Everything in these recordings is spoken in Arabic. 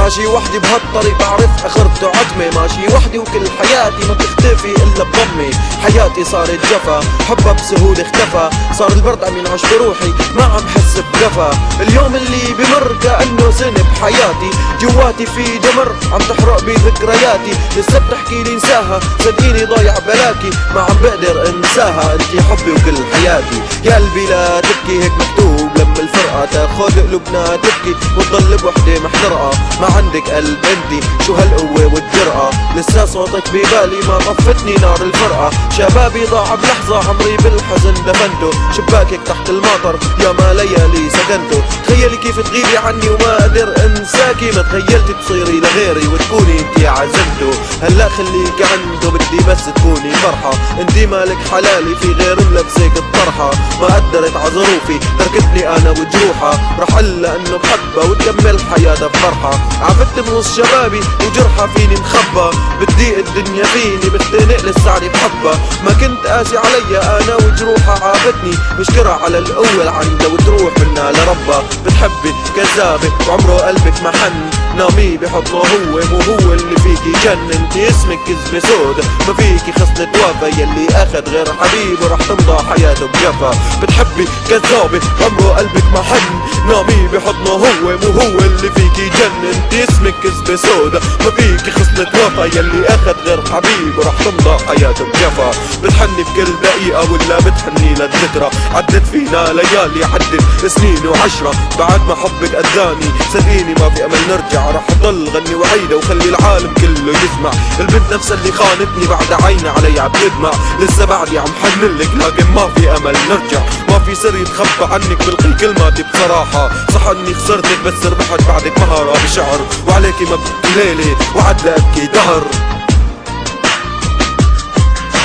ماشي وحدي بهالطريق بعرف اخرته عتمة، ماشي وحدي وكل حياتي ما بتختفي الا بضمي. حياتي صارت جفا، حبها بسهولة اختفى، صار البرد عم ينعش بروحي ما عم حس بدفى. اليوم اللي بمر كأنه سنة بحياتي، جواتي في جمر عم تحرق بي ذكرياتي، لسه بتحكي لي انساها صدقيني ضايع بلاكي، ما عم بقدر انساها انتي حبي وكل حياتي. يا قلبي لا تبكي هيك مكتوب لما الفرقة تاخد قلوبنا تبكي وتضل بوحدة محترقة، ما عندك قلب انتي شو هالقوة والجرأة، لسه صوتك ببالي ما طفتني نار الفرقة. شبابي ضاع بلحظة عمري بالحزن دفنته، شباكك تحت المطر يا ما ليالي سكنته. تخيلي كيف تغيبي عني وما قدر انساكي، ما تخيلتي تصيري لغيري وتكوني انتي عزمته. هلا خليكي عنده بدي بس تكوني فرحة، انتي مالك حلالي في غير ملبسك الطرحة. ما قدرت عظروفي تركتني انا وجروحها، رح قلها انه بحبها وتكمل حياتها بفرحة. عفت بنص شبابي وجرحها فيني مخبى، بتضيق الدنيا فيني بختنق لسعني بحبها. ما كنت قاسي عليا انا وجروحها عافتني، بشكرها على القوة عندها وتروح منا لربها. بتحبي كذابة وعمره قلبك ما حن، نامي بحضنه هو مو هو اللي فيكي جن. انتي اسمك كذبة سودا ما فيكي خصلة وفا، يلي اخد غير حبيبه رح تمضى حياته بجفا. بتحبي كذابة وعمره قلبك ما حن، نامي بحضنه هو مو هو اللي فيكي جن. انتي اسمك كذبة سودا ما فيكي خصلة وفا، يلي اخد غير حبيبه رح تمضى حياته بجفا. بتحني بكل دقيقة ولا بتحني للذكرى، عدت فينا ليالي عدت سنين وعشرة، بعد ما حبك اذاني صدقيني ما في امل نرجع. رح اضل غني وعيدة وخلي العالم كله يسمع، البنت نفسها اللي خانتني بعد عينها علي عم تدمع. لسه بعدي عم حنلك لكن ما في امل نرجع، ما في سر يتخبى عنك بلقي كلماتي بصراحة. صح اني خسرتك بس ربحت بعدك مهرة بشعر، وعليكي ما ببكي ليلة وعد ابكي دهر.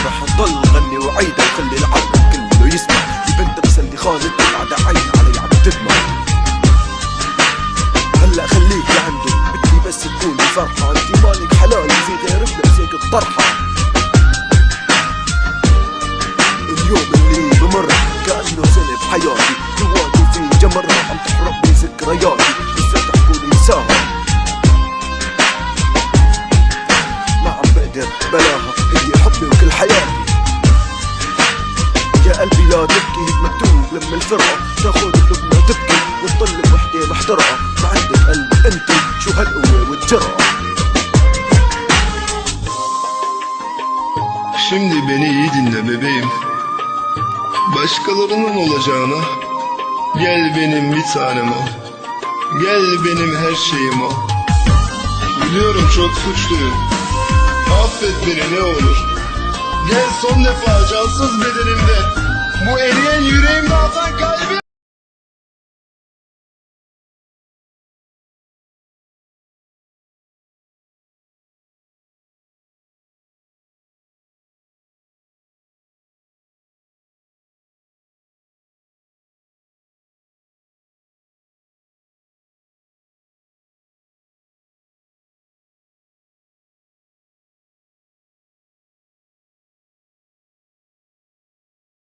رح اضل غني وعيدة وخلي العالم كله يسمع، البنت نفسها اللي خانتني بعد عينها علي عم تدمع. هلا خليكي عنده بدي بس تكوني فرحة، انتي مالك حلالي في غير بنفسك الطرحة. اليوم اللي بمر كأنه سنة بحياتي، جواتي في جمر عم تحرق بي ذكرياتي، لسه تحكولي انساها ما عم بقدر بلاها، هي حبي وكل حياتي. يا قلبي لا تبكي هيك مكتوب لما الفرقة تاخد قلوبنا تبكي وتضل بوحدة محترقة، ما عندك قلب انتي شو هالقوة والجرأة. Şimdi beni iyi dinle bebeğim. Başkalarının olacağına gel benim bir tanem ol. Gel benim her şeyim ol. Biliyorum çok suçluyum, affet beni ne olur. Gel son defa cansız bedenimde, bu eriyen yüreğimde atan kalbim.